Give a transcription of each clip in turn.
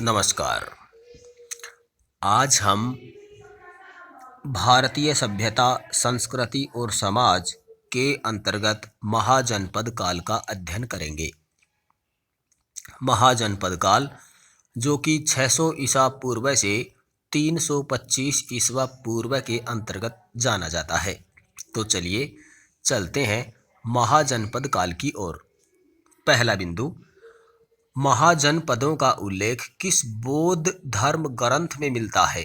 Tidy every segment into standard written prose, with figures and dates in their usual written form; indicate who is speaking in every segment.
Speaker 1: नमस्कार। आज हम भारतीय सभ्यता, संस्कृति और समाज के अंतर्गत महाजनपद काल का अध्ययन करेंगे। महाजनपद काल जो कि 600 ईसा पूर्व से 325 ईसा पूर्व के अंतर्गत जाना जाता है। तो चलिए चलते हैं महाजनपद काल की ओर। पहला बिंदु, महाजनपदों का उल्लेख किस बौद्ध धर्म ग्रंथ में मिलता है?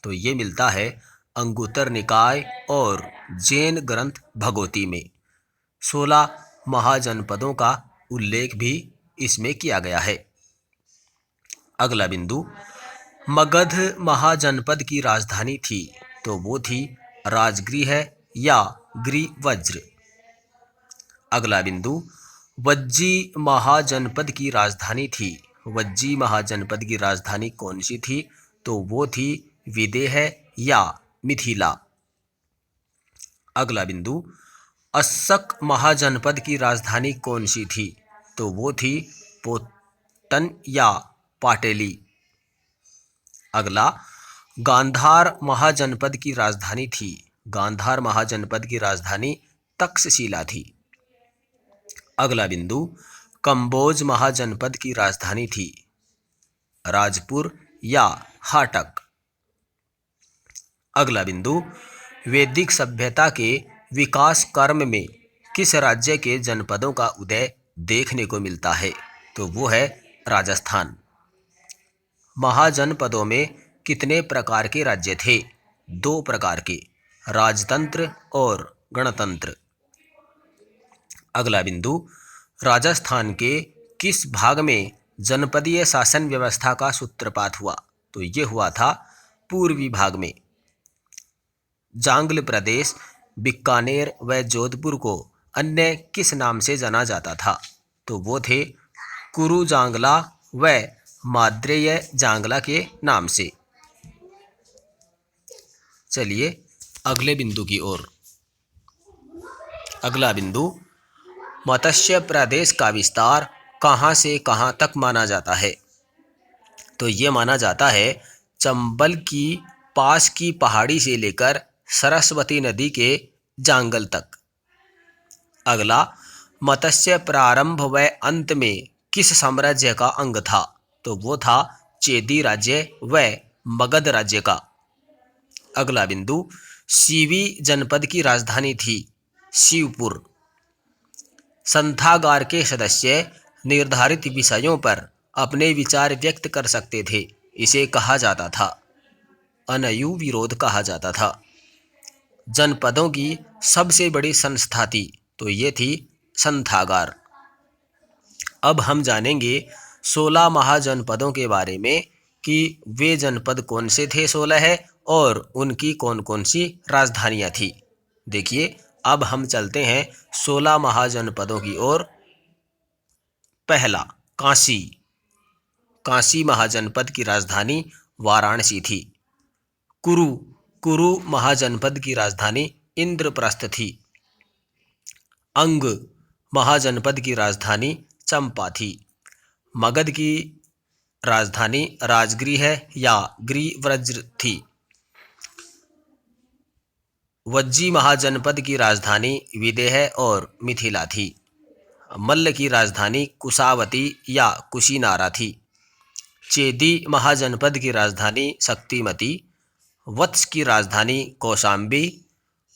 Speaker 1: तो ये मिलता है अंगुत्तर निकाय और जैन ग्रंथ भगवती में। 16 महाजनपदों का उल्लेख भी इसमें किया गया है। अगला बिंदु, मगध महाजनपद की राजधानी थी, तो वो थी राजगृह या गृहवज्र। अगला बिंदु, वज्जी महाजनपद की राजधानी थी। वज्जी महाजनपद की राजधानी कौन सी थी? तो वो थी विदेह या मिथिला। अगला बिंदु, अस्सक महाजनपद की राजधानी कौन सी थी? तो वो थी पोतन या पाटेली। अगला, गांधार महाजनपद की राजधानी थी। गांधार महाजनपद की राजधानी तक्षशिला थी। अगला बिंदु, कंबोज महाजनपद की राजधानी थी राजपुर या हाटक। अगला बिंदु, वैदिक सभ्यता के विकास क्रम में किस राज्य के जनपदों का उदय देखने को मिलता है? तो वो है राजस्थान। महाजनपदों में कितने प्रकार के राज्य थे? 2 प्रकार के, राजतंत्र और गणतंत्र। अगला बिंदु, राजस्थान के किस भाग में जनपदीय शासन व्यवस्था का सूत्रपात हुआ? तो ये हुआ था पूर्वी भाग में। जांगल प्रदेश, बीकानेर व जोधपुर को अन्य किस नाम से जाना जाता था? तो वो थे कुरु जांगला व माद्रेय जांगला के नाम से। चलिए अगले बिंदु की ओर। अगला बिंदु, मत्स्य प्रदेश का विस्तार कहाँ से कहाँ तक माना जाता है? तो ये माना जाता है चंबल की पास की पहाड़ी से लेकर सरस्वती नदी के जांगल तक। अगला, मत्स्य प्रारंभ व अंत में किस साम्राज्य का अंग था? तो वो था चेदी राज्य व मगध राज्य का। अगला बिंदु, सीवी जनपद की राजधानी थी शिवपुर। संथागार के सदस्य निर्धारित विषयों पर अपने विचार व्यक्त कर सकते थे। इसे कहा जाता था अनयु विरोध कहा जाता था। जनपदों की सबसे बड़ी संस्था थी, तो ये थी संथागार। अब हम जानेंगे 16 महाजनपदों के बारे में कि वे जनपद कौन से थे 16 है और उनकी कौन कौन सी राजधानियाँ थी। देखिए अब हम चलते हैं 16 महाजनपदों की ओर। पहला, काशी। काशी महाजनपद की राजधानी वाराणसी थी। कुरु महाजनपद की राजधानी इंद्रप्रस्थ थी। अंग महाजनपद की राजधानी चंपा थी। मगध की राजधानी राजगृह या गृहव्रज थी। वज्जी महाजनपद की राजधानी विदेह और मिथिला थी। मल्ल की राजधानी कुशावती या कुशीनारा थी। चेदी महाजनपद की राजधानी शक्तिमती। वत्स की राजधानी कौशाम्बी।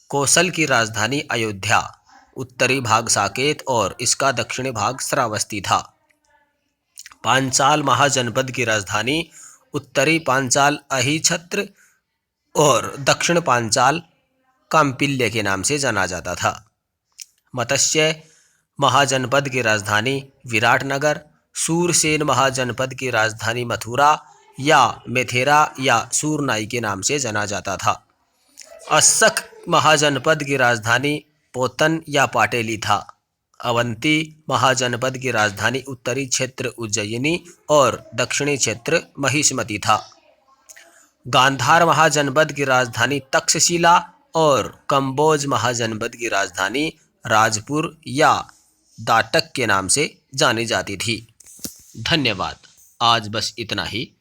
Speaker 1: कौशल की राजधानी अयोध्या, उत्तरी भाग साकेत और इसका दक्षिणी भाग श्रावस्ती था। पांचाल महाजनपद की राजधानी उत्तरी पांचाल अहिछत्र और दक्षिण पांचाल काम्पिल्य के नाम से जाना जाता था। मत्स्य महाजनपद की राजधानी विराटनगर। सूरसेन महाजनपद की राजधानी मथुरा या मेथेरा या सूरनाई के नाम से जाना जाता था। अस्सक महाजनपद की राजधानी पोतन या पाटेली था। अवंती महाजनपद की राजधानी उत्तरी क्षेत्र उज्जयिनी और दक्षिणी क्षेत्र महिष्मती था। गांधार महाजनपद की राजधानी तक्षशिला और कंबोज महाजनपद की राजधानी राजपुर या दाटक के नाम से जानी जाती थी। धन्यवाद। आज बस इतना ही।